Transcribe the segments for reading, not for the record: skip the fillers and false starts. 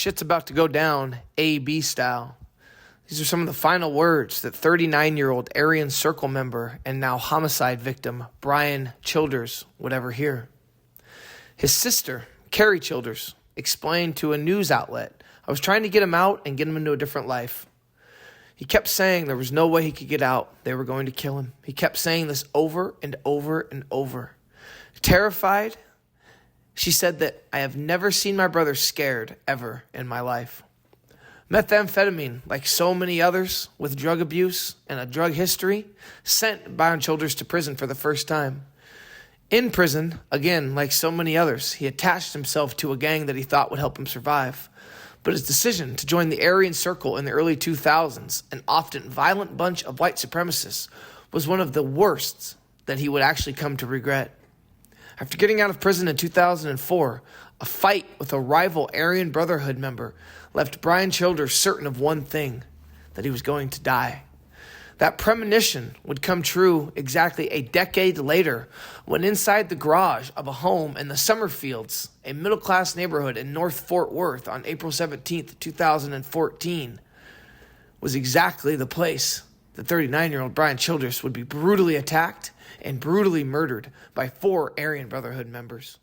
Shit's about to go down AB style. These are some of the final words that 39-year-old Aryan Circle member and now homicide victim Bryan Childers would ever hear. His sister, Carrie Childers, explained to a news outlet, "I was trying to get him out and get him into a different life. He kept saying there was no way he could get out. They were going to kill him. He kept saying this over and over and over. Terrified, she said that I have never seen my brother scared ever in my life." Methamphetamine, like so many others with drug abuse and a drug history, sent Bryan Childers to prison for the first time. In prison, again, like so many others, he attached himself to a gang that he thought would help him survive. But his decision to join the Aryan Circle in the early 2000s, an often violent bunch of white supremacists, was one of the worst that he would actually come to regret. After getting out of prison in 2004, a fight with a rival Aryan Brotherhood member left Bryan Childers certain of one thing, that he was going to die. That premonition would come true exactly a decade later when inside the garage of a home in the Summerfields, a middle-class neighborhood in North Fort Worth on April 17th, 2014, was exactly the place that 39-year-old Bryan Childers would be brutally attacked and brutally murdered by 4 Aryan Brotherhood members.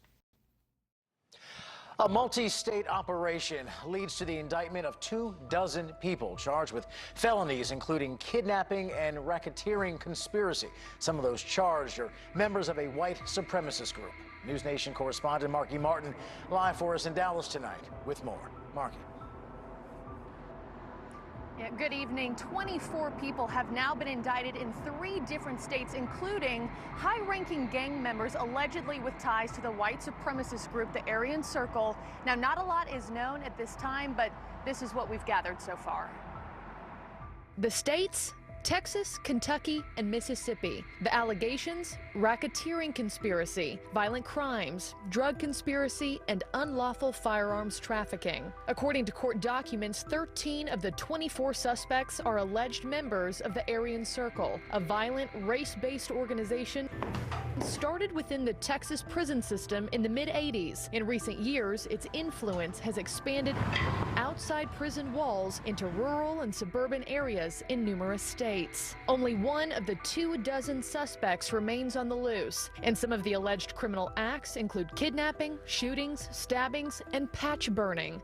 A multi-state operation leads to the indictment of 24 people charged with felonies, including kidnapping and racketeering conspiracy. Some of those charged are members of a white supremacist group. News Nation correspondent Marky Martin live for us in Dallas tonight with more. Marky. Yeah, good evening. 24 people have now been indicted in 3 different states, including high-ranking gang members allegedly with ties to the white supremacist group, the Aryan Circle. Now, not a lot is known at this time, but this is what we've gathered so far. The states? Texas, Kentucky, and Mississippi. The allegations? Racketeering conspiracy, violent crimes, drug conspiracy, and unlawful firearms trafficking. According to court documents, 13 of the 24 suspects are alleged members of the Aryan Circle, a violent, race-based organization started within the Texas prison system in the mid-'80s. In recent years, its influence has expanded outside prison walls into rural and suburban areas in numerous states. Only one of the 24 suspects remains on the loose, and some of the alleged criminal acts include kidnapping, shootings, stabbings, and patch burning,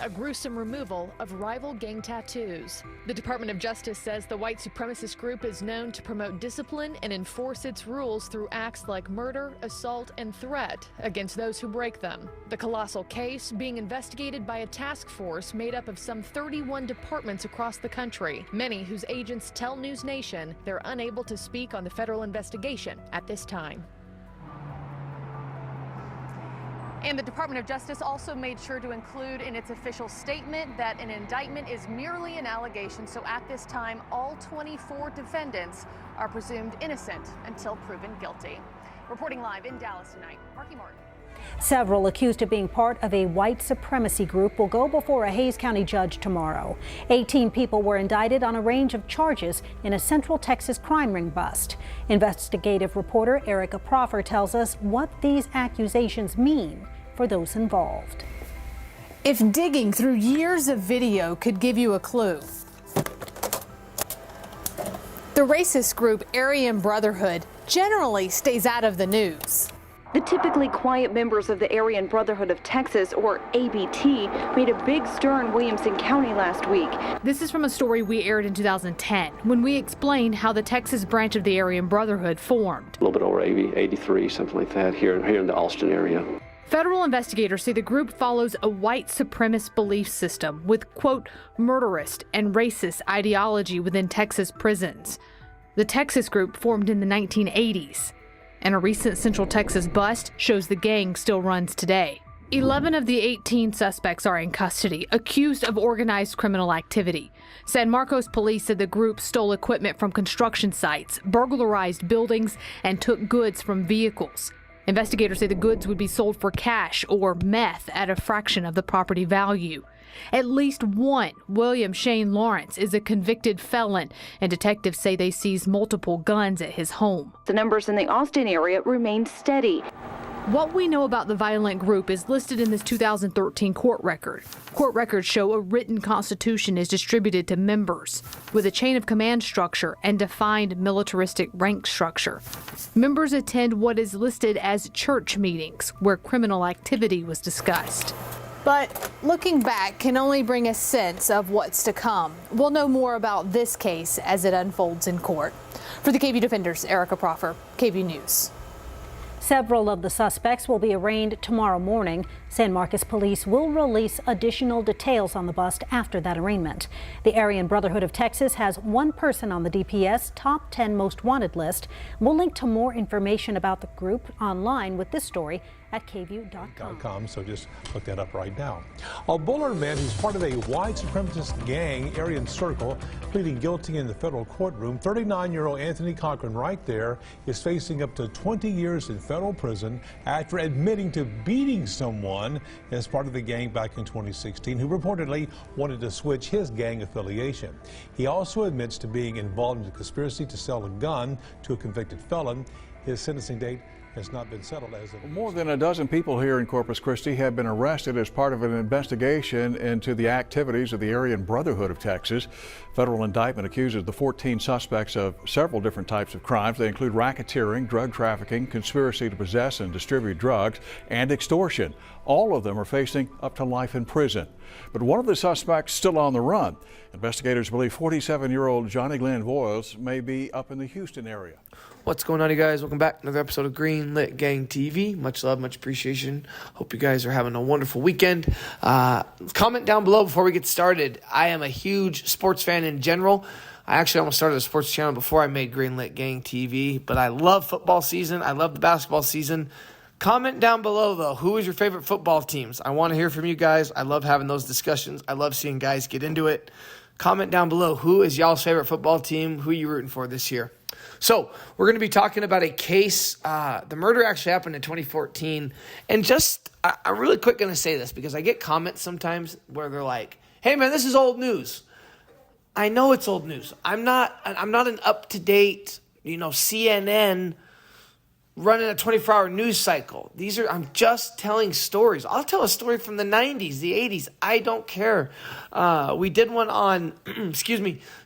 a gruesome removal of rival gang tattoos. The Department of Justice says the white supremacist group is known to promote discipline and enforce its rules through acts like murder, assault, and threat against those who break them. The colossal case being investigated by a task force made up of some 31 departments across the country, many whose agents tell News Nation they're unable to speak on the federal investigation at this time. And the Department of Justice also made sure to include in its official statement that an indictment is merely an allegation. So at this time, all 24 defendants are presumed innocent until proven guilty. Reporting live in Dallas tonight, Marky Martin. Several accused of being part of a white supremacy group will go before a Hays County judge tomorrow. 18 people were indicted on a range of charges in a Central Texas crime ring bust. Investigative reporter Erica Proffer tells us what these accusations mean for those involved. If digging through years of video could give you a clue, the racist group Aryan Brotherhood generally stays out of the news. The typically quiet members of the Aryan Brotherhood of Texas, or ABT, made a big stir in Williamson County last week. This is from a story we aired in 2010 when we explained how the Texas branch of the Aryan Brotherhood formed. A little bit over 83, something like that, here in the Austin area. Federal investigators say the group follows a white supremacist belief system with, quote, murderist and racist ideology within Texas prisons. The Texas group formed in the 1980s. And a recent Central Texas bust shows the gang still runs today. 11 of the 18 suspects are in custody, accused of organized criminal activity. San Marcos police said the group stole equipment from construction sites, burglarized buildings, and took goods from vehicles. Investigators say the goods would be sold for cash or meth at a fraction of the property value. At least one, William Shane Lawrence, is a convicted felon, and detectives say they seized multiple guns at his home. The numbers in the Austin area remain steady. What we know about the violent group is listed in this 2013 court record. Court records show a written constitution is distributed to members with a chain of command structure and defined militaristic rank structure. Members attend what is listed as church meetings, where criminal activity was discussed. But looking back can only bring a sense of what's to come. We'll know more about this case as it unfolds in court. For the KVUE Defenders, Erica Proffer, KVUE News. Several of the suspects will be arraigned tomorrow morning. San Marcos police will release additional details on the bust after that arraignment. The Aryan Brotherhood of Texas has one person on the DPS top 10 most wanted list. We'll link to more information about the group online with this story at kvue.com. So just look that up right now. A Bullard man who's part of a white supremacist gang, Aryan Circle, pleading guilty in the federal courtroom. 39-year-old Anthony Cochran right there is facing up to 20 years in federal prison after admitting to beating someone as part of the gang back in 2016 who reportedly wanted to switch his gang affiliation. He also admits to being involved in a conspiracy to sell a gun to a convicted felon. His sentencing date has not been settled as of... More than a dozen people here in Corpus Christi have been arrested as part of an investigation into the activities of the Aryan Brotherhood of Texas. Federal indictment accuses the 14 suspects of several different types of crimes. They include racketeering, drug trafficking, conspiracy to possess and distribute drugs, and extortion. All of them are facing up to life in prison. But one of the suspects still on the run. Investigators believe 47-year-old Johnny Glenn Voiles may be up in the Houston area. What's going on, you guys? Welcome back to another episode of Green Lit Gang TV. Much love, much appreciation. Hope you guys are having a wonderful weekend. Comment down below before we get started. I am a huge sports fan in general. I actually almost started a sports channel before I made Green Lit Gang TV, but I love football season. I love the basketball season. Comment down below, though. Who is your favorite football teams? I want to hear from you guys. I love having those discussions. I love seeing guys get into it. Comment down below. Who is y'all's favorite football team? Who are you rooting for this year? So we're going to be talking about a case. The murder actually happened in 2014. And I'm really quick going to say this because I get comments sometimes where they're like, hey, man, this is old news. I know it's old news. I'm not an up-to-date, CNN running a 24-hour news cycle. I'm just telling stories. I'll tell a story from the 90s, the 80s. I don't care. We did one on,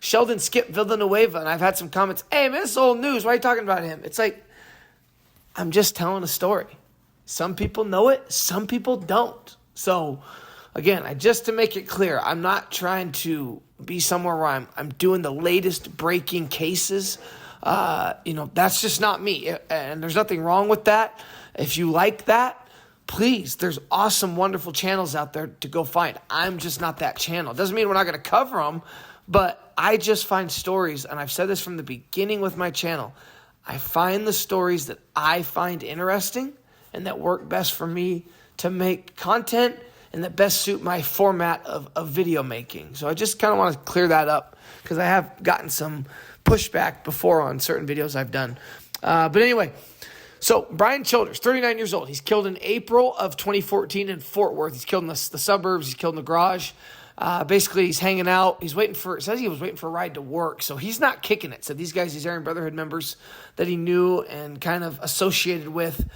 Sheldon Skip Villanueva, and I've had some comments. Hey, man, this is old news. Why are you talking about him? It's like, I'm just telling a story. Some people know it. Some people don't. So, again, just to make it clear, I'm not trying to be somewhere where I'm doing the latest breaking cases. That's just not me. And there's nothing wrong with that. If you like that, please, there's awesome, wonderful channels out there to go find. I'm just not that channel. Doesn't mean we're not going to cover them, but I just find stories, and I've said this from the beginning with my channel. I find the stories that I find interesting and that work best for me to make content and that best suit my format of video making. So I just kind of want to clear that up because I have gotten some pushback before on certain videos I've done. But anyway, so Bryan Childers, 39 years old. He's killed in April of 2014 in Fort Worth. He's killed in the suburbs. He's killed in the garage. Basically, he's hanging out. It says he was waiting for a ride to work. So he's not kicking it. So these guys, these Aryan Brotherhood members that he knew and kind of associated with,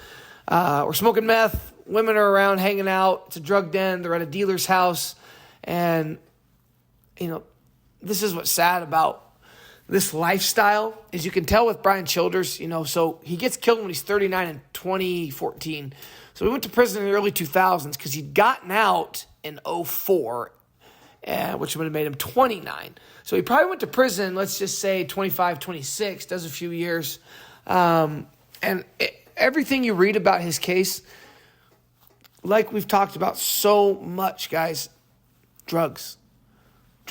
were smoking meth. Women are around hanging out. It's a drug den. They're at a dealer's house. And, this is what's sad about this lifestyle, is you can tell with Bryan Childers, so he gets killed when he's 39 in 2014. So he went to prison in the early 2000s because he'd gotten out in 2004, which would have made him 29. So he probably went to prison, let's just say 25, 26, does a few years. Everything you read about his case, like we've talked about so much, guys, drugs.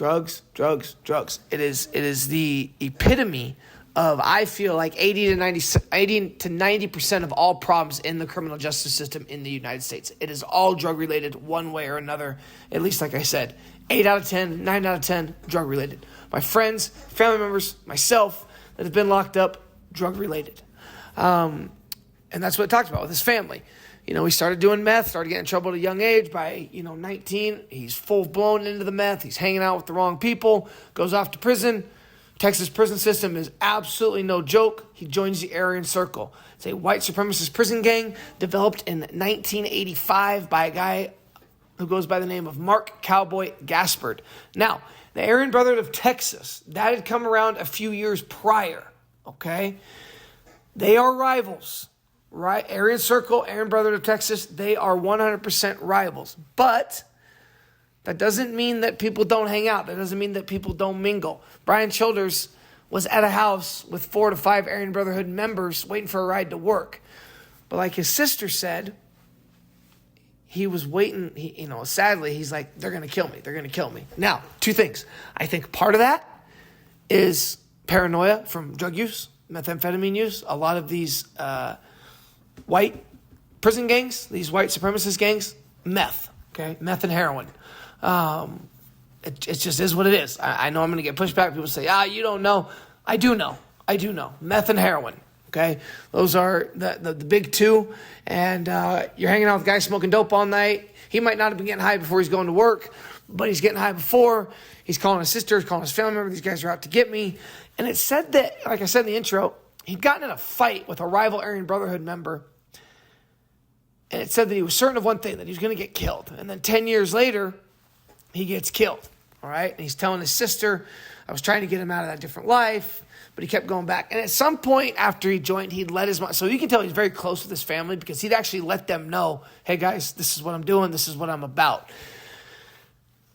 It is the epitome of, I feel like, 80 to 90% of all problems in the criminal justice system in the United States. It is all drug-related one way or another. At least, like I said, 8 out of 10, 9 out of 10, drug-related. My friends, family members, myself that have been locked up, drug-related. And that's what it talked about with his family. He started doing meth, started getting in trouble at a young age. By, 19, he's full-blown into the meth. He's hanging out with the wrong people, goes off to prison, Texas prison system is absolutely no joke. He joins the Aryan Circle. It's a white supremacist prison gang developed in 1985 by a guy who goes by the name of Mark Cowboy Gaspard. Now, the Aryan Brotherhood of Texas, that had come around a few years prior, okay? They are rivals, right? Aryan Circle, Aryan Brotherhood of Texas, they are 100% rivals. But that doesn't mean that people don't hang out. That doesn't mean that people don't mingle. Bryan Childers was at a house with 4 to 5 Aryan Brotherhood members waiting for a ride to work. But like his sister said, he was waiting, sadly, he's like, they're going to kill me. They're going to kill me. Now, 2 things. I think part of that is paranoia from drug use, methamphetamine use. A lot of these white prison gangs, these white supremacist gangs, meth, okay? Meth and heroin. It just is what it is. I know I'm going to get pushback. People say, you don't know. I do know. Meth and heroin. Okay, those are the big 2, and you're hanging out with guys smoking dope all night. He might not have been getting high before he's going to work, but he's getting high before. He's calling his sister, he's calling his family member. These guys are out to get me. And it said that, like I said in the intro, he'd gotten in a fight with a rival Aryan Brotherhood member, and it said that he was certain of one thing, that he was going to get killed. And then 10 years later, he gets killed. All right, and he's telling his sister, I was trying to get him out of that different life, but he kept going back. And at some point after he joined, he'd let his mom. So you can tell he's very close with his family because he'd actually let them know, hey, guys, this is what I'm doing. This is what I'm about.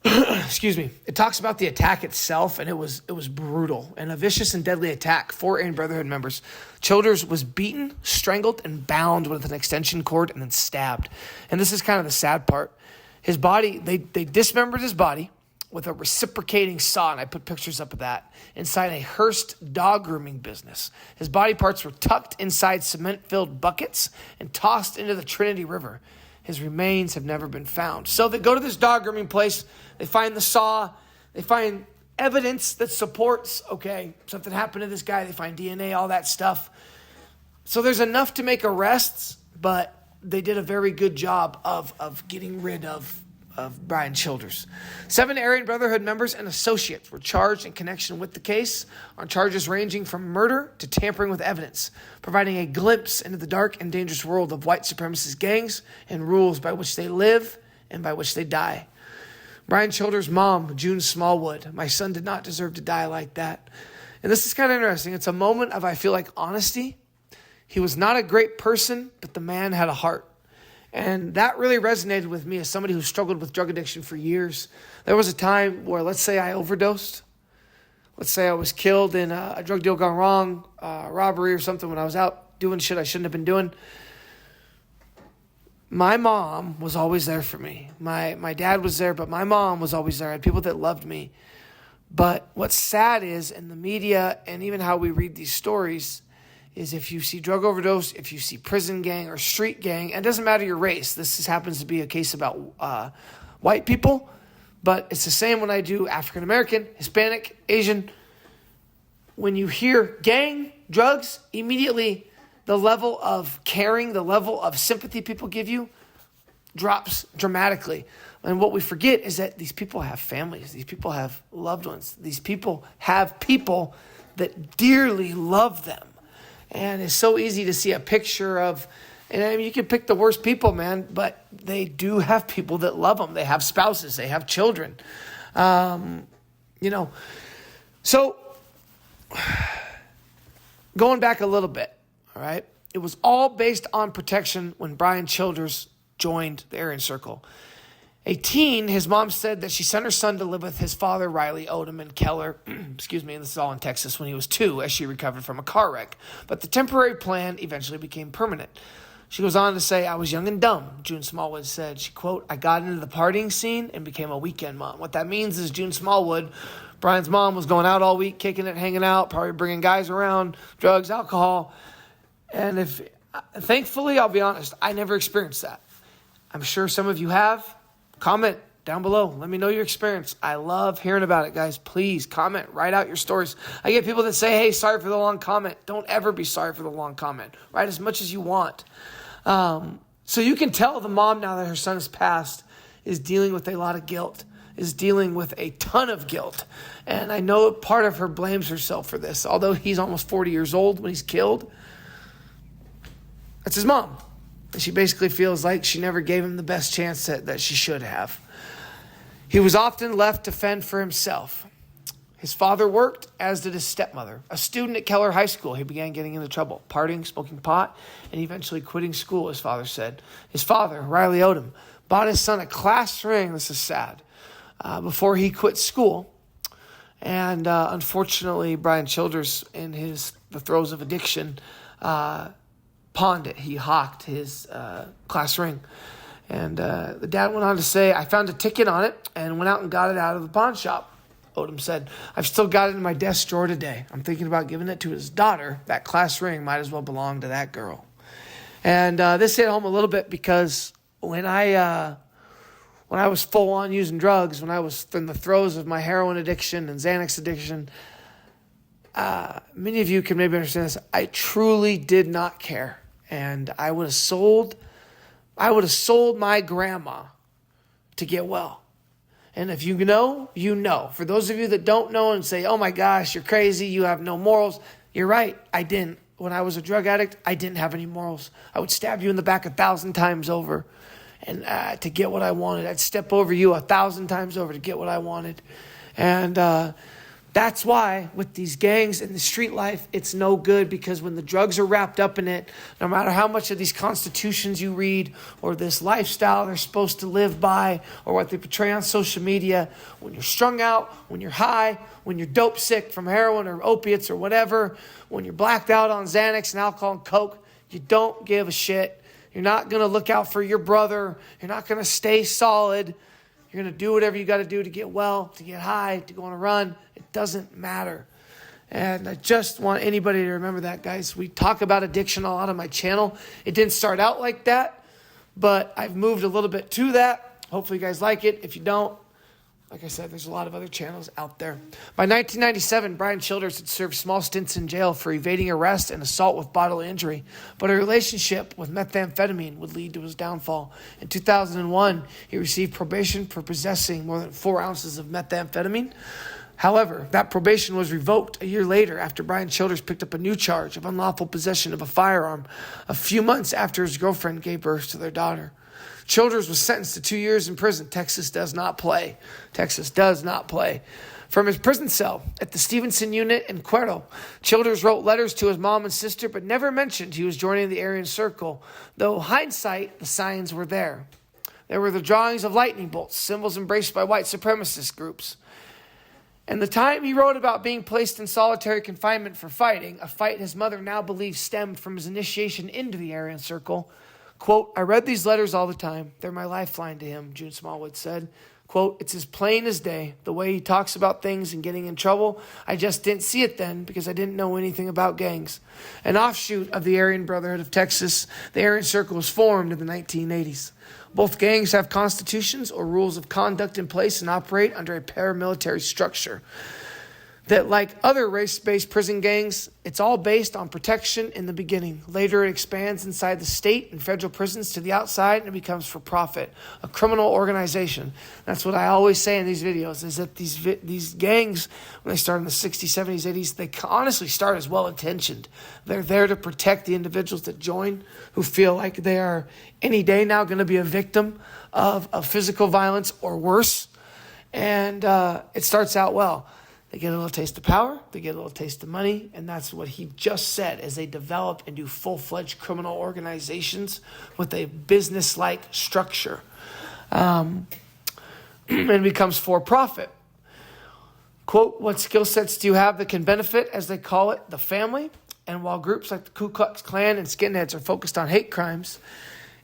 Excuse me. It talks about the attack itself, and it was brutal and a vicious and deadly attack. 4 Aryan Brotherhood members. Childers was beaten, strangled, and bound with an extension cord and then stabbed. And this is kind of the sad part. His body, they dismembered his body with a reciprocating saw, and I put pictures up of that, inside a Hearst dog grooming business. His body parts were tucked inside cement-filled buckets and tossed into the Trinity River. His remains have never been found. So they go to this dog grooming place, they find the saw, they find evidence that supports, okay, something happened to this guy, they find DNA, all that stuff. So there's enough to make arrests, but they did a very good job of getting rid of Bryan Childers. 7 Aryan Brotherhood members and associates were charged in connection with the case on charges ranging from murder to tampering with evidence, providing a glimpse into the dark and dangerous world of white supremacist gangs and rules by which they live and by which they die. Bryan Childers' mom, June Smallwood, my son did not deserve to die like that. And this is kind of interesting. It's a moment of, I feel like, honesty. He was not a great person, but the man had a heart. And that really resonated with me as somebody who struggled with drug addiction for years. There was a time where, let's say I overdosed. Let's say I was killed in a drug deal gone wrong, robbery or something, when I was out doing shit I shouldn't have been doing. My mom was always there for me. My dad was there, but my mom was always there. I had people that loved me. But what's sad is, in the media and even how we read these stories, is if you see drug overdose, if you see prison gang or street gang, and it doesn't matter your race. This happens to be a case about white people, but it's the same when I do African-American, Hispanic, Asian. When you hear gang, drugs, immediately the level of caring, the level of sympathy people give you drops dramatically. And what we forget is that these people have families. These people have loved ones. These people have people that dearly love them. And it's so easy to see a picture of, and I mean, you can pick the worst people, man, but they do have people that love them. They have spouses. They have children. So going back a little bit, all right, it was all based on protection when Bryan Childers joined the Aryan Circle. A teen, his mom said that she sent her son to live with his father, Riley Odom and Keller, and this is all in Texas, when he was 2, as she recovered from a car wreck. But the temporary plan eventually became permanent. She goes on to say, I was young and dumb, June Smallwood said. She, quote, I got into the partying scene and became a weekend mom. What that means is June Smallwood, Bryan's mom, was going out all week, kicking it, hanging out, probably bringing guys around, drugs, alcohol. And thankfully, I'll be honest, I never experienced that. I'm sure some of you have. Comment down below. Let me know your experience. I love hearing about it, guys. Please comment. Write out your stories. I get people that say, hey, sorry for the long comment. Don't ever be sorry for the long comment. Write as much as you want. So you can tell the mom, now that her son has passed, is dealing with a lot of guilt is dealing with a ton of guilt. And I know part of her blames herself for this. Although he's almost 40 years old when he's killed, that's his mom. And she basically feels like she never gave him the best chance that she should have. He was often left to fend for himself. His father worked, as did his stepmother. A student at Keller High School, he began getting into trouble, partying, smoking pot, and eventually quitting school, his father said. His father, Riley Odom, bought his son a class ring, this is sad, before he quit school. And unfortunately, Bryan Childers, in the throes of addiction, pawned it. He hawked his class ring. And the dad went on to say, I found a ticket on it and went out and got it out of the pawn shop. Odom said, I've still got it in my desk drawer today. I'm thinking about giving it to his daughter. That class ring might as well belong to that girl. And this hit home a little bit because when I was full on using drugs, when I was in the throes of my heroin addiction and Xanax addiction, many of you can maybe understand this. I truly did not care. And I would have sold my grandma to get well. And if you know, you know. For those of you that don't know and say, oh my gosh, you're crazy, you have no morals, you're right, I didn't. When I was a drug addict, I didn't have any morals. I would stab you in the back 1,000 times over and to get what I wanted. I'd step over you 1,000 times over to get what I wanted. And that's why with these gangs and the street life, it's no good, because when the drugs are wrapped up in it, no matter how much of these constitutions you read or this lifestyle they're supposed to live by or what they portray on social media, when you're strung out, when you're high, when you're dope sick from heroin or opiates or whatever, when you're blacked out on Xanax and alcohol and coke, you don't give a shit. You're not going to look out for your brother. You're not going to stay solid. You're going to do whatever you got to do to get well, to get high, to go on a run. It doesn't matter. And I just want anybody to remember that, guys. We talk about addiction a lot on my channel. It didn't start out like that, but I've moved a little bit to that. Hopefully you guys like it. If you don't, like I said, there's a lot of other channels out there. By 1997, Bryan Childers had served small stints in jail for evading arrest and assault with bodily injury. But a relationship with methamphetamine would lead to his downfall. In 2001, he received probation for possessing more than 4 ounces of methamphetamine. However, that probation was revoked a year later after Bryan Childers picked up a new charge of unlawful possession of a firearm a few months after his girlfriend gave birth to their daughter. Childers was sentenced to 2 years in prison. Texas does not play. Texas does not play. From his prison cell at the Stevenson unit in Cuero, Childers wrote letters to his mom and sister, but never mentioned he was joining the Aryan Circle, though hindsight, the signs were there. There were the drawings of lightning bolts, symbols embraced by white supremacist groups. And the time he wrote about being placed in solitary confinement for fighting, a fight his mother now believes stemmed from his initiation into the Aryan Circle. Quote, I read these letters all the time. They're my lifeline to him, June Smallwood said. Quote, it's as plain as day. The way he talks about things and getting in trouble, I just didn't see it then because I didn't know anything about gangs. An offshoot of the Aryan Brotherhood of Texas, the Aryan Circle was formed in the 1980s. Both gangs have constitutions or rules of conduct in place and operate under a paramilitary structure. That, like other race-based prison gangs, it's all based on protection in the beginning. Later, it expands inside the state and federal prisons to the outside and it becomes for profit, a criminal organization. That's what I always say in these videos, is that these gangs, when they start in the 60s, 70s, 80s, they honestly start as well-intentioned. They're there to protect the individuals that join who feel like they are any day now going to be a victim of physical violence or worse. And it starts out well. They get a little taste of power, they get a little taste of money, and that's what he just said, as they develop into full-fledged criminal organizations with a business-like structure. And it becomes for-profit. Quote, what skill sets do you have that can benefit, as they call it, the family? And while groups like the Ku Klux Klan and skinheads are focused on hate crimes,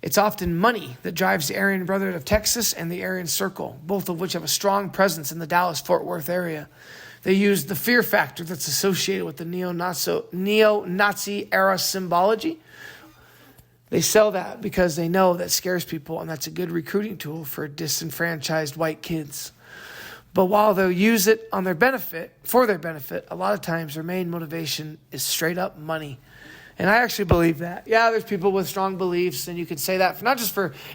it's often money that drives the Aryan Brotherhood of Texas and the Aryan Circle, both of which have a strong presence in the Dallas-Fort Worth area. They use the fear factor that's associated with the neo-Nazi era symbology. They sell that because they know that scares people, and that's a good recruiting tool for disenfranchised white kids. But while they'll use it for their benefit, a lot of times their main motivation is straight up money. And I actually believe that. Yeah, there's people with strong beliefs, and you can say that,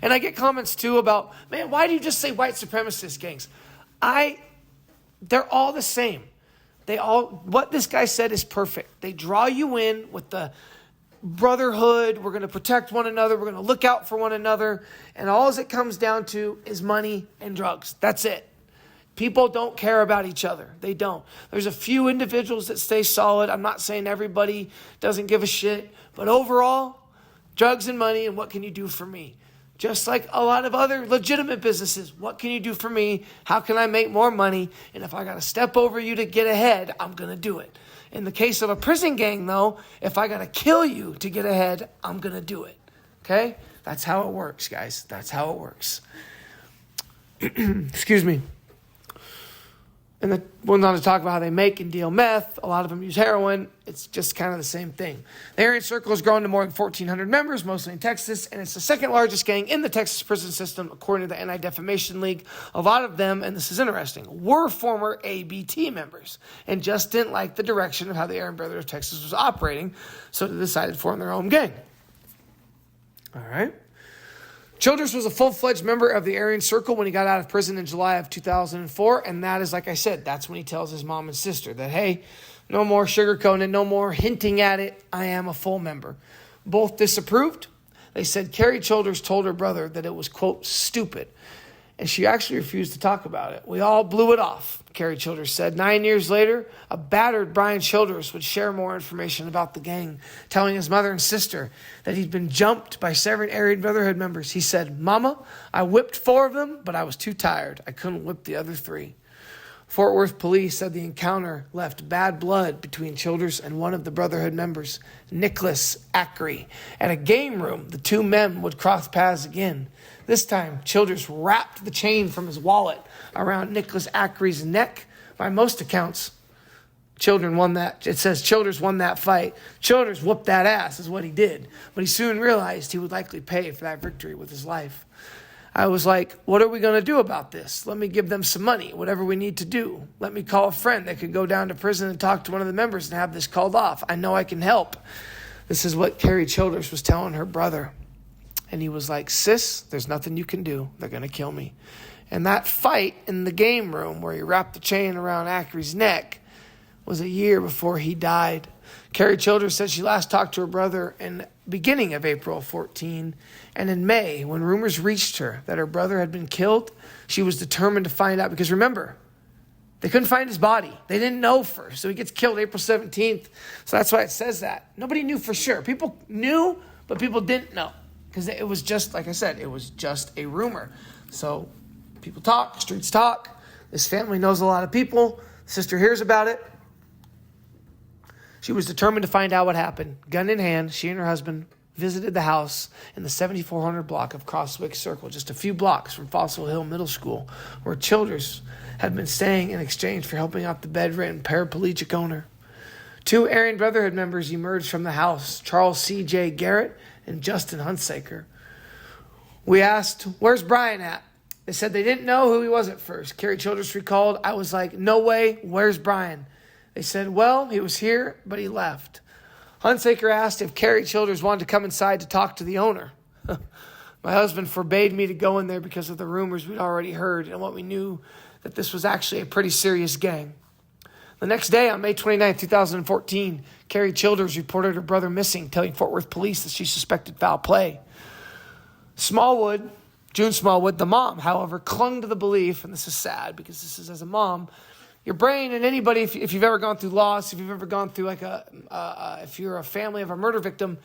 and I get comments too about, man, why do you just say white supremacist gangs? They're all the same. What this guy said is perfect. They draw you in with the brotherhood. We're going to protect one another. We're going to look out for one another. And all it comes down to is money and drugs. That's it. People don't care about each other. They don't. There's a few individuals that stay solid. I'm not saying everybody doesn't give a shit. But overall, drugs and money, and what can you do for me? Just like a lot of other legitimate businesses. What can you do for me? How can I make more money? And if I got to step over you to get ahead, I'm going to do it. In the case of a prison gang, though, if I got to kill you to get ahead, I'm going to do it. Okay? That's how it works, guys. That's how it works. Excuse me. And then went on to talk about how they make and deal meth. A lot of them use heroin. It's just kind of the same thing. The Aryan Circle has grown to more than 1,400 members, mostly in Texas, and it's the second largest gang in the Texas prison system, according to the Anti-Defamation League. A lot of them, and this is interesting, were former ABT members and just didn't like the direction of how the Aryan Brotherhood of Texas was operating, so they decided to form their own gang. All right. Childers was a full-fledged member of the Aryan Circle when he got out of prison in July of 2004, and that is, like I said, that's when he tells his mom and sister that, hey, no more sugarcoating it, no more hinting at it, I am a full member. Both disapproved. They said Carrie Childers told her brother that it was, quote, stupid, and she actually refused to talk about it. We all blew it off, Carrie Childers said. 9 years later, a battered Bryan Childers would share more information about the gang, telling his mother and sister that he'd been jumped by 7 Aryan Brotherhood members. He said, Mama, I whipped 4 of them, but I was too tired. I couldn't whip the other 3. Fort Worth police said the encounter left bad blood between Childers and one of the Brotherhood members, Nicholas Ackery. At a game room, the 2 men would cross paths again. This time, Childers wrapped the chain from his wallet around Nicholas Ackery's neck. By most accounts, Childers won that. It says Childers won that fight. Childers whooped that ass is what he did. But he soon realized he would likely pay for that victory with his life. I was like, what are we going to do about this? Let me give them some money, whatever we need to do. Let me call a friend that could go down to prison and talk to one of the members and have this called off. I know I can help. This is what Carrie Childers was telling her brother. And he was like, sis, there's nothing you can do. They're going to kill me. And that fight in the game room where he wrapped the chain around Ackery's neck was a year before he died. Carrie Childers said she last talked to her brother in the beginning of April 14. And in May, when rumors reached her that her brother had been killed, she was determined to find out. Because remember, they couldn't find his body. They didn't know first. So he gets killed April 17th. So that's why it says that. Nobody knew for sure. People knew, but people didn't know. Because it was just, like I said, it was just a rumor. So people talk, streets talk. This family knows a lot of people. Sister hears about it. She was determined to find out what happened. Gun in hand, she and her husband visited the house in the 7400 block of Crosswick Circle, just a few blocks from Fossil Hill Middle School, where Childers had been staying in exchange for helping out the bedridden paraplegic owner. 2 Aryan Brotherhood members emerged from the house, Charles C.J. Garrett and Justin Hunsaker. We asked, where's Bryan at? They said they didn't know who he was at first. Carrie Childers recalled, I was like, no way, where's Bryan? They said, well, he was here, but he left. Hunsaker asked if Carrie Childers wanted to come inside to talk to the owner. My husband forbade me to go in there because of the rumors we'd already heard and what we knew that this was actually a pretty serious gang. The next day, on May 29, 2014, Carrie Childers reported her brother missing, telling Fort Worth police that she suspected foul play. June Smallwood, the mom, however, clung to the belief, and this is sad because this is as a mom, your brain and anybody, if you've ever gone through loss, if you've ever gone through if you're a family of a murder victim,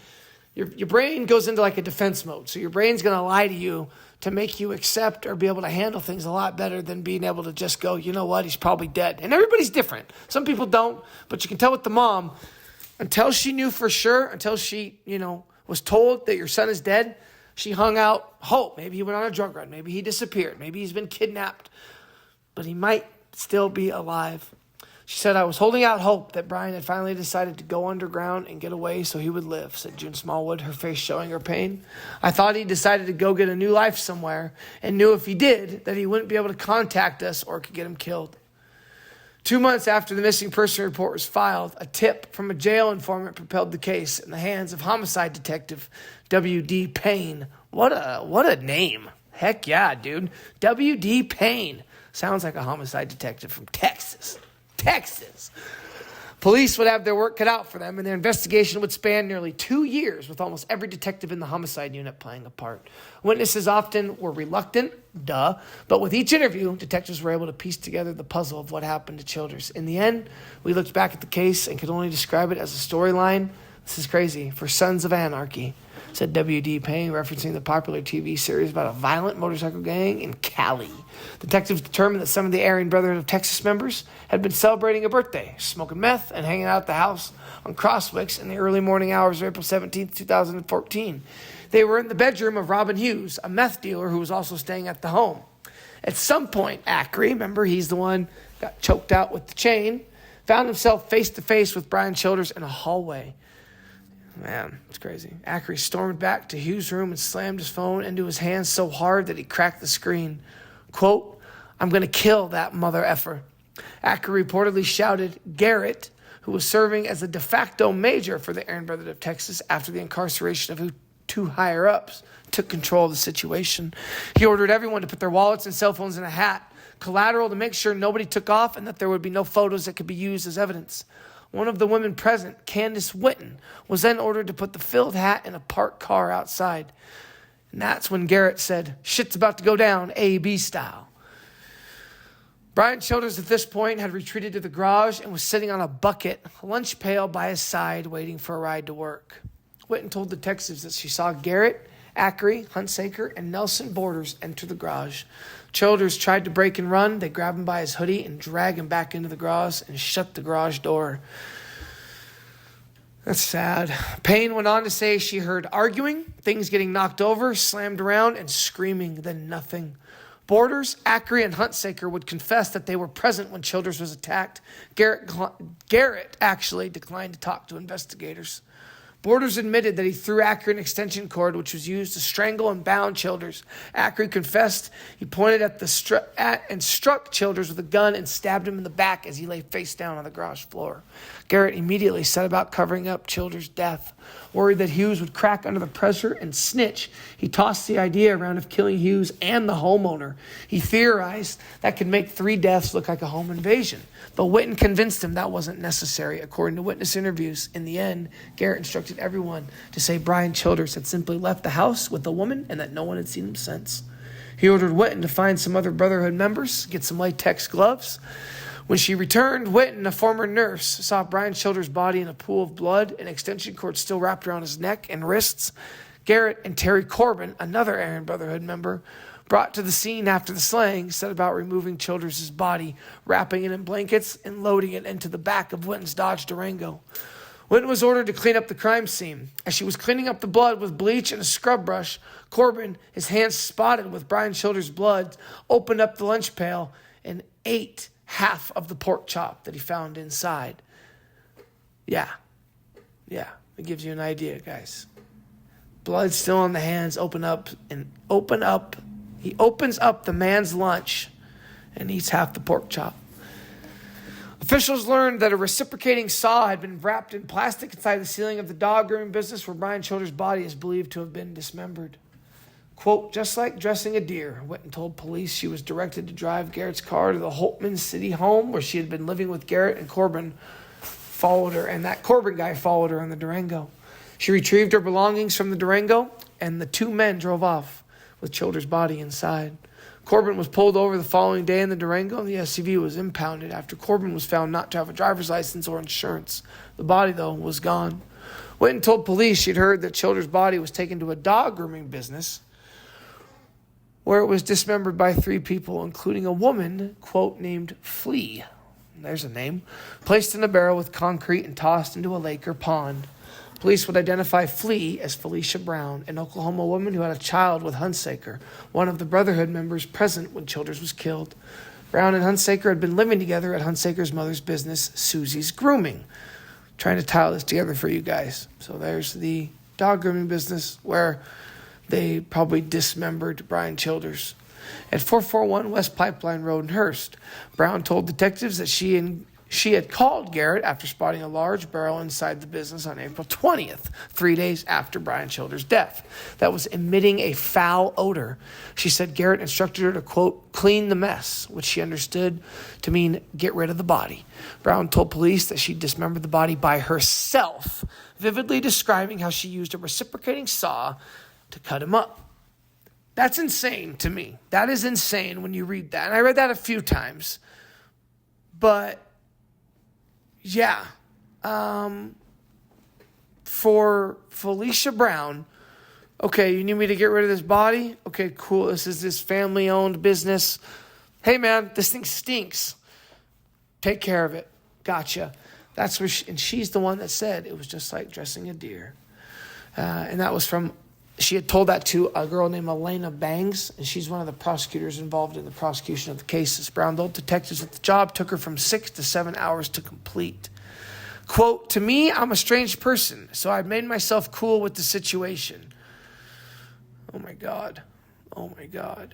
your brain goes into like a defense mode. So your brain's going to lie to you to make you accept or be able to handle things a lot better than being able to just go, you know what, he's probably dead. And everybody's different. Some people don't, but you can tell with the mom, until she knew for sure, until she, was told that your son is dead, she hung out hope. Maybe he went on a drug run. Maybe he disappeared. Maybe he's been kidnapped. But he might still be alive. She said, I was holding out hope that Bryan had finally decided to go underground and get away so he would live, said June Smallwood, her face showing her pain. I thought he decided to go get a new life somewhere and knew if he did that he wouldn't be able to contact us or could get him killed. 2 months after the missing person report was filed, a tip from a jail informant propelled the case in the hands of homicide detective W.D. Payne. What a name. Heck yeah, dude. W.D. Payne. Sounds like a homicide detective from Texas. Texas. Police would have their work cut out for them, and their investigation would span nearly 2 years, with almost every detective in the homicide unit playing a part. Witnesses often were reluctant, but with each interview, detectives were able to piece together the puzzle of what happened to Childers. In the end, we looked back at the case and could only describe it as a storyline. This is crazy. For Sons of Anarchy, said W.D. Payne, referencing the popular TV series about a violent motorcycle gang in Cali. Detectives determined that some of the Aryan Brotherhood of Texas members had been celebrating a birthday, smoking meth, and hanging out at the house on Crosswicks in the early morning hours of April 17, 2014. They were in the bedroom of Robin Hughes, a meth dealer who was also staying at the home. At some point, Ackery, remember he's the one got choked out with the chain, found himself face-to-face with Bryan Childers in a hallway. Man, it's crazy. Ackery stormed back to Hughes' room and slammed his phone into his hand so hard that he cracked the screen. Quote, "I'm going to kill that mother effer." Ackery reportedly shouted Garrett, who was serving as a de facto major for the Aryan Brotherhood of Texas after the incarceration of two higher-ups, took control of the situation. He ordered everyone to put their wallets and cell phones in a hat, collateral to make sure nobody took off and that there would be no photos that could be used as evidence. One of the women present, Candace Witten, was then ordered to put the filled hat in a parked car outside. And that's when Garrett said, "Shit's about to go down, A-B style." Bryan Childers at this point had retreated to the garage and was sitting on a bucket, lunch pail by his side, waiting for a ride to work. Witten told detectives that she saw Garrett, Ackery, Huntsaker, and Nelson Borders enter the garage. Childers tried to break and run. They grabbed him by his hoodie and dragged him back into the garage and shut the garage door. That's sad. Payne went on to say she heard arguing, things getting knocked over, slammed around, and screaming, then nothing. Borders, Ackery, and Huntsaker would confess that they were present when Childers was attacked. Garrett actually declined to talk to investigators. Borders admitted that he threw Ackery an extension cord, which was used to strangle and bound Childers. Ackery confessed he pointed at and struck Childers with a gun and stabbed him in the back as he lay face down on the garage floor. Garrett immediately set about covering up Childers' death. Worried that Hughes would crack under the pressure and snitch, he tossed the idea around of killing Hughes and the homeowner. He theorized that could make 3 deaths look like a home invasion. But Witten convinced him that wasn't necessary. According to witness interviews, in the end, Garrett instructed everyone to say Bryan Childers had simply left the house with the woman and that no one had seen him since. He ordered Witten to find some other Brotherhood members, get some latex gloves. When she returned, Witten, a former nurse, saw Bryan Childers' body in a pool of blood, an extension cord still wrapped around his neck and wrists. Garrett and Terry Corbin, another Aryan Brotherhood member, brought to the scene after the slaying, set about removing Childers' body, wrapping it in blankets and loading it into the back of Witten's Dodge Durango. Witten was ordered to clean up the crime scene. As she was cleaning up the blood with bleach and a scrub brush, Corbin, his hands spotted with Bryan Childers' blood, opened up the lunch pail and ate half of the pork chop that he found inside. Yeah, it gives you an idea, guys. Blood still on the hands, He opens up the man's lunch and eats half the pork chop. Officials learned that a reciprocating saw had been wrapped in plastic inside the ceiling of the dog grooming business where Bryan Childers' body is believed to have been dismembered. Quote, "Just like dressing a deer," Witten told police she was directed to drive Garrett's car to the Holtman City home where she had been living with Garrett, and Corbin followed her, and that Corbin guy followed her in the Durango. She retrieved her belongings from the Durango, and the 2 men drove off with Childers' body inside. Corbin was pulled over the following day in the Durango, and the SUV was impounded after Corbin was found not to have a driver's license or insurance. The body, though, was gone. Witten told police she'd heard that Childers' body was taken to a dog grooming business where it was dismembered by 3 people, including a woman, quote, named Flea. There's a name. Placed in a barrel with concrete and tossed into a lake or pond. Police would identify Flea as Felicia Brown, an Oklahoma woman who had a child with Huntsaker, one of the Brotherhood members present when Childers was killed. Brown and Huntsaker had been living together at Huntsaker's mother's business, Susie's Grooming. Trying to tie this together for you guys. So there's the dog grooming business where they probably dismembered Bryan Childers. At 441 West Pipeline Road in Hurst, Brown told detectives that she She had called Garrett after spotting a large barrel inside the business on April 20th, 3 days after Bryan Childers' death, that was emitting a foul odor. She said Garrett instructed her to, quote, clean the mess, which she understood to mean get rid of the body. Brown told police that she dismembered the body by herself, vividly describing how she used a reciprocating saw to cut him up. That's insane to me. That is insane when you read that. And I read that a few times. But yeah, for Felicia Brown, okay, you need me to get rid of this body? Okay, cool. This is this family-owned business. Hey, man, this thing stinks. Take care of it. Gotcha. That's where and she's the one that said it was just like dressing a deer. And that was from, she had told that to a girl named Elena Bangs, and she's one of the prosecutors involved in the prosecution of the cases. Brown told detectives that the job took her from 6 to 7 hours to complete. Quote, to me, I'm a strange person, so I made myself cool with the situation. Oh my God. Oh my God.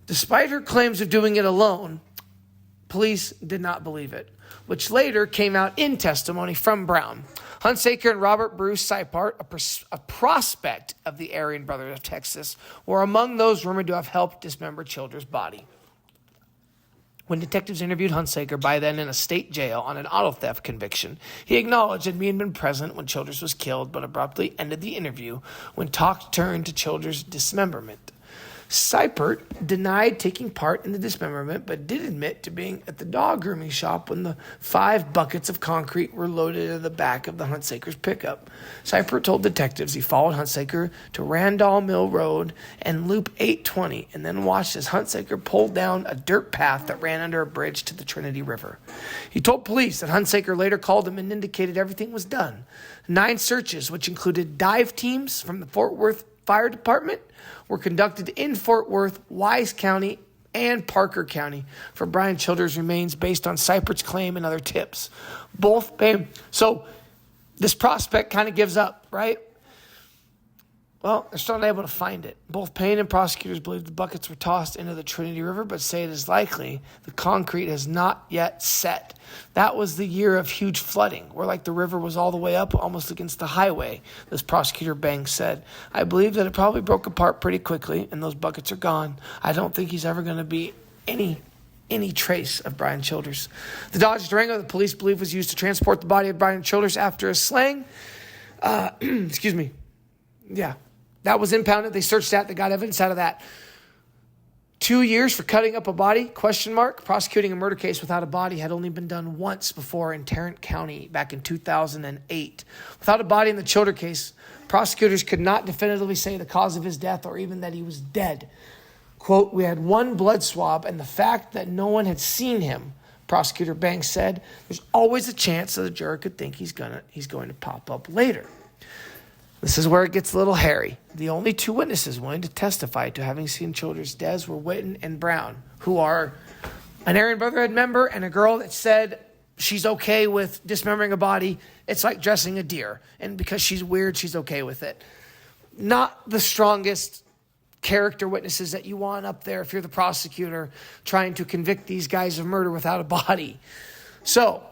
Despite her claims of doing it alone, police did not believe it, which later came out in testimony from Brown. Hunsaker and Robert Bruce Seipert, a prospect of the Aryan Brotherhood of Texas, were among those rumored to have helped dismember Childers' body. When detectives interviewed Hunsaker, by then in a state jail on an auto theft conviction, he acknowledged that he had been present when Childers was killed, but abruptly ended the interview when talk turned to Childers' dismemberment. Seipert denied taking part in the dismemberment, but did admit to being at the dog grooming shop when the 5 buckets of concrete were loaded in the back of the Hunsaker's pickup. Seipert told detectives he followed Hunsaker to Randall Mill Road and Loop 820, and then watched as Hunsaker pulled down a dirt path that ran under a bridge to the Trinity River. He told police that Hunsaker later called him and indicated everything was done. 9 searches, which included dive teams from the Fort Worth Fire Department, were conducted in Fort Worth, Wise County, and Parker County for Bryan Childers' remains based on Seipert's claim and other tips. Both paid. So this prospect kind of gives up, right? Well, they're still not able to find it. Both Payne and prosecutors believe the buckets were tossed into the Trinity River, but say it is likely the concrete has not yet set. That was the year of huge flooding, where like the river was all the way up almost against the highway, this prosecutor Banks said. I believe that it probably broke apart pretty quickly, and those buckets are gone. I don't think he's ever going to be any trace of Bryan Childers. The Dodge Durango, the police believe, was used to transport the body of Bryan Childers after a slaying. Excuse me. Yeah. That was impounded. They searched that. They got evidence out of that. 2 years for cutting up a body, question mark. Prosecuting a murder case without a body had only been done once before in Tarrant County back in 2008. Without a body in the Childers case, prosecutors could not definitively say the cause of his death or even that he was dead. Quote, we had 1 blood swab, and the fact that no one had seen him, Prosecutor Banks said, there's always a chance that the juror could think he's going to pop up later. This is where it gets a little hairy. The only 2 witnesses willing to testify to having seen Childers' deaths were Witten and Brown, who are an Aryan Brotherhood member and a girl that said she's okay with dismembering a body. It's like dressing a deer. And because she's weird, she's okay with it. Not the strongest character witnesses that you want up there if you're the prosecutor trying to convict these guys of murder without a body. So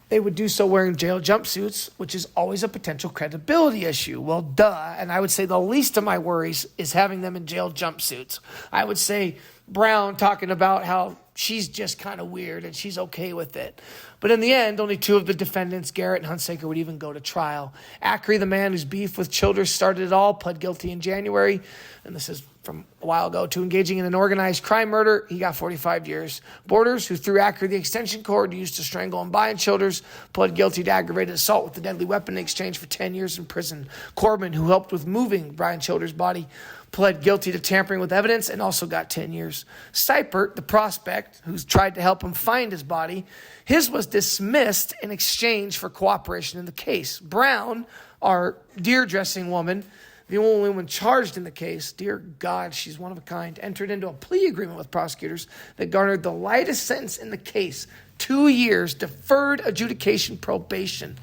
they would do so wearing jail jumpsuits, which is always a potential credibility issue. Well, duh. And I would say the least of my worries is having them in jail jumpsuits. I would say Brown talking about how she's just kind of weird and she's okay with it. But in the end, only 2 of the defendants, Garrett and Hunsaker, would even go to trial. Ackery, the man whose beef with Childers started it all, pled guilty in January. And this is from a while ago, to engaging in an organized crime murder. He got 45 years. Borders, who threw Ackery the extension cord used to strangle and bind Childers, pled guilty to aggravated assault with a deadly weapon in exchange for 10 years in prison. Corbin, who helped with moving Bryan Childers' body, pled guilty to tampering with evidence and also got 10 years. Seipert, the prospect, who's tried to help him find his body, his was dismissed in exchange for cooperation in the case. Brown, our deer-dressing woman, the only one charged in the case, dear God, she's one of a kind, entered into a plea agreement with prosecutors that garnered the lightest sentence in the case, 2 years deferred adjudication probation.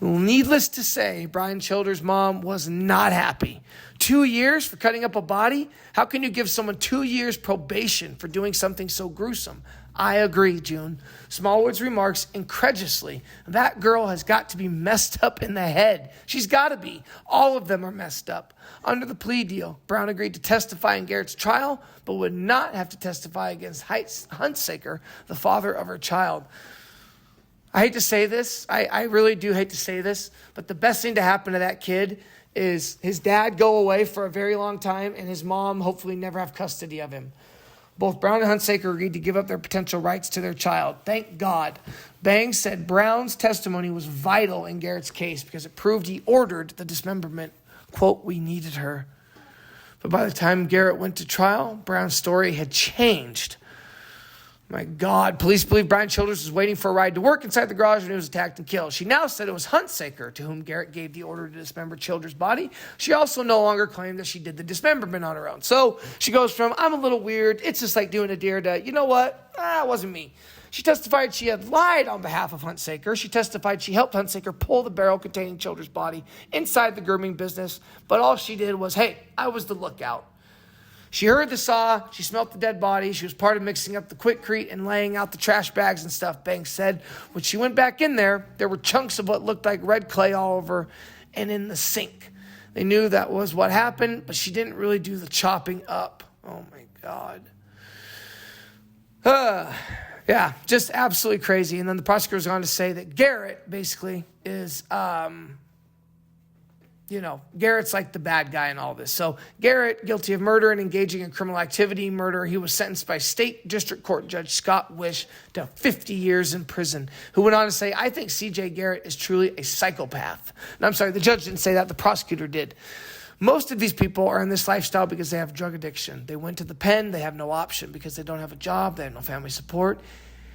Needless to say, Bryan Childers' mom was not happy. 2 years for cutting up a body? How can you give someone 2 years probation for doing something so gruesome? I agree, June. Smallwood's remarks incredulously. That girl has got to be messed up in the head. She's got to be. All of them are messed up. Under the plea deal, Brown agreed to testify in Garrett's trial, but would not have to testify against Hunsaker, the father of her child. I hate to say this. I really do hate to say this, but the best thing to happen to that kid is his dad go away for a very long time and his mom hopefully never have custody of him. Both Brown and Hunsaker agreed to give up their potential rights to their child. Thank God. Bangs said Brown's testimony was vital in Garrett's case because it proved he ordered the dismemberment. Quote, we needed her. But by the time Garrett went to trial, Brown's story had changed. My God, police believe Bryan Childers was waiting for a ride to work inside the garage when he was attacked and killed. She now said it was Hunsaker to whom Garrett gave the order to dismember Childers' body. She also no longer claimed that she did the dismemberment on her own. So she goes from, I'm a little weird, it's just like doing a deer, to, you know what, it wasn't me. She testified she had lied on behalf of Hunsaker. She testified she helped Hunsaker pull the barrel containing Childers' body inside the grooming business. But all she did was, hey, I was the lookout. She heard the saw, she smelt the dead body, she was part of mixing up the quickcrete and laying out the trash bags and stuff, Banks said. When she went back in there were chunks of what looked like red clay all over and in the sink. They knew that was what happened, but she didn't really do the chopping up. Oh my God. Yeah, just absolutely crazy. And then the prosecutor was on to say that Garrett basically is, Garrett's like the bad guy in all this. So Garrett, guilty of murder and engaging in criminal activity, murder. He was sentenced by State District Court Judge Scott Wish to 50 years in prison, who went on to say, I think C.J. Garrett is truly a psychopath. And I'm sorry, the judge didn't say that. The prosecutor did. Most of these people are in this lifestyle because they have drug addiction. They went to the pen. They have no option because they don't have a job. They have no family support.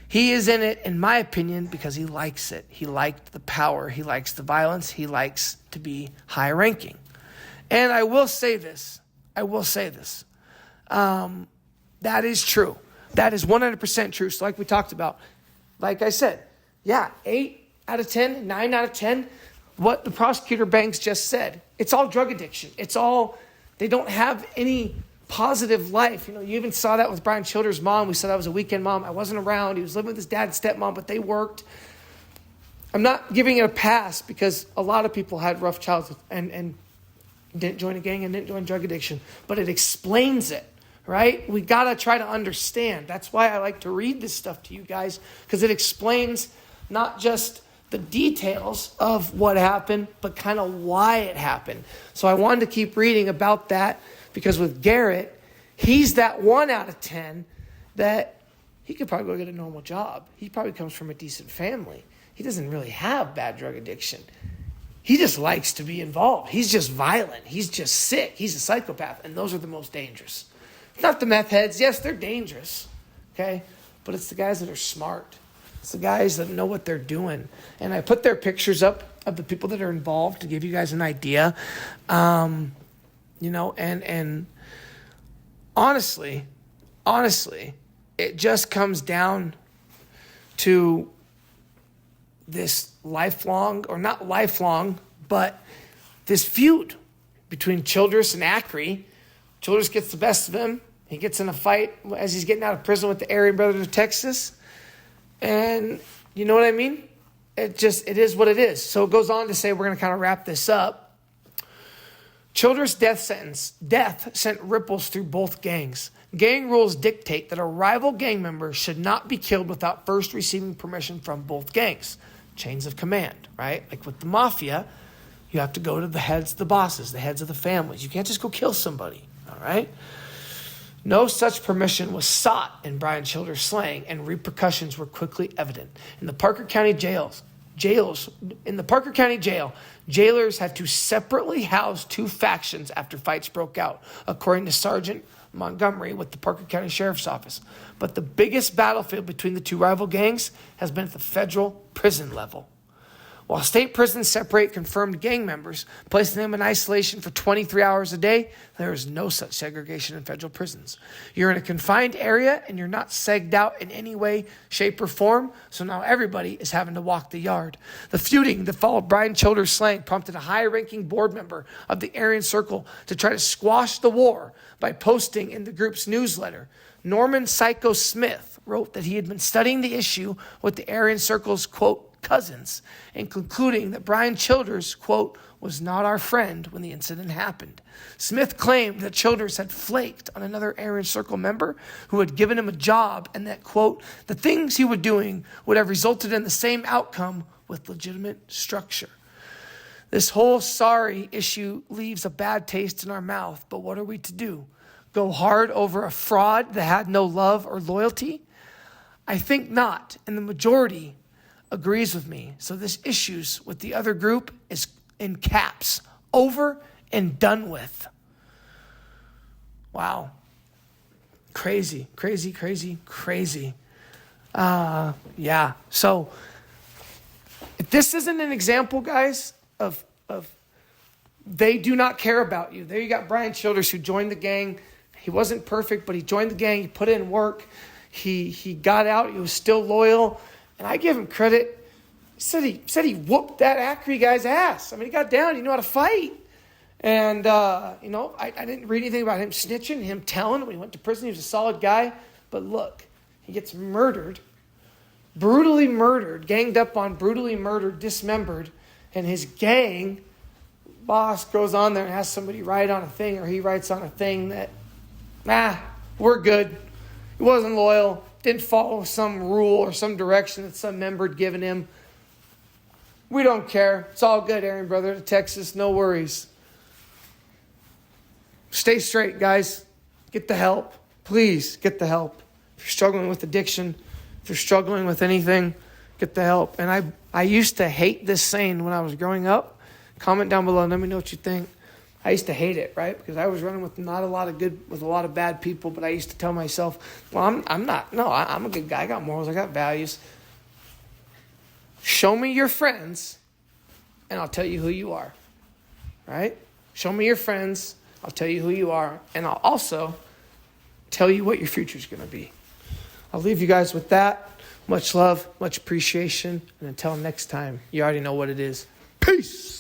He is in it, in my opinion, because he likes it. He liked the power. He likes the violence. He likes to be high ranking. And I will say this. That is true. That is 100% true. So like we talked about, like I said, 8 out of 10, 9 out of 10, what the prosecutor Banks just said. It's all drug addiction. They don't have any positive life. You even saw that with Bryan Childers' mom. We saw that was a weekend mom. I wasn't around. He was living with his dad and stepmom, but they worked. I'm not giving it a pass because a lot of people had rough childhoods and didn't join a gang and didn't join drug addiction, but it explains it, right? We got to try to understand. That's why I like to read this stuff to you guys, because it explains not just the details of what happened, but kind of why it happened. So I wanted to keep reading about that. Because with Garrett, he's that 1 out of 10 that he could probably go get a normal job. He probably comes from a decent family. He doesn't really have bad drug addiction. He just likes to be involved. He's just violent. He's just sick. He's a psychopath. And those are the most dangerous. Not the meth heads. Yes, they're dangerous. Okay? But it's the guys that are smart. It's the guys that know what they're doing. And I put their pictures up of the people that are involved to give you guys an idea. And honestly, it just comes down to this lifelong, or not lifelong, but this feud between Childers and Acri. Childers gets the best of him. He gets in a fight as he's getting out of prison with the Aryan Brotherhood of Texas. And you know what I mean? It is what it is. So it goes on to say, we're going to kind of wrap this up. Childers' death sent ripples through both gangs. Gang rules dictate that a rival gang member should not be killed without first receiving permission from both gangs. Chains of command, right? Like with the mafia, you have to go to the heads, the bosses, the heads of the families. You can't just go kill somebody, all right? No such permission was sought in Bryan Childers' slaying, and repercussions were quickly evident. In the Parker County jail, jailers had to separately house two factions after fights broke out, according to Sergeant Montgomery with the Parker County Sheriff's Office. But the biggest battlefield between the two rival gangs has been at the federal prison level. While state prisons separate confirmed gang members, placing them in isolation for 23 hours a day, there is no such segregation in federal prisons. You're in a confined area and you're not segged out in any way, shape, or form, so now everybody is having to walk the yard. The feuding that followed Bryan Childers' slaying prompted a high-ranking board member of the Aryan Circle to try to squash the war by posting in the group's newsletter. Norman Psycho Smith wrote that he had been studying the issue with the Aryan Circle's, quote, cousins, and concluding that Bryan Childers, quote, was not our friend when the incident happened. Smith claimed that Childers had flaked on another Aryan Circle member who had given him a job and that, quote, the things he was doing would have resulted in the same outcome with legitimate structure. This whole sorry issue leaves a bad taste in our mouth, but what are we to do? Go hard over a fraud that had no love or loyalty? I think not, and the majority agrees with me. So this issues with the other group is in caps, over and done with. Wow. Crazy, crazy, crazy, crazy. Yeah. So if this isn't an example, guys, of they do not care about you. There you got Bryan Childers, who joined the gang. He wasn't perfect, but he joined the gang. He put in work. He got out. He was still loyal. And I give him credit. He said he whooped that Acre guy's ass. I mean, he got down. He knew how to fight. And, I didn't read anything about him snitching, him telling. When he went to prison, he was a solid guy. But look, he gets murdered, brutally murdered, ganged up on, brutally murdered, dismembered. And his gang boss goes on there and has somebody write on a thing, or he writes on a thing that, we're good. He wasn't loyal. Didn't follow some rule or some direction that some member had given him. We don't care. It's all good, Aryan Brotherhood of Texas. No worries. Stay straight, guys. Get the help. Please get the help. If you're struggling with addiction, if you're struggling with anything, get the help. And I used to hate this saying when I was growing up. Comment down below and let me know what you think. I used to hate it, right? Because I was running with a lot of bad people, but I used to tell myself, well, I'm a good guy. I got morals. I got values. Show me your friends, and I'll tell you who you are, right? Show me your friends. I'll tell you who you are, and I'll also tell you what your future is going to be. I'll leave you guys with that. Much love, much appreciation, and until next time, you already know what it is. Peace.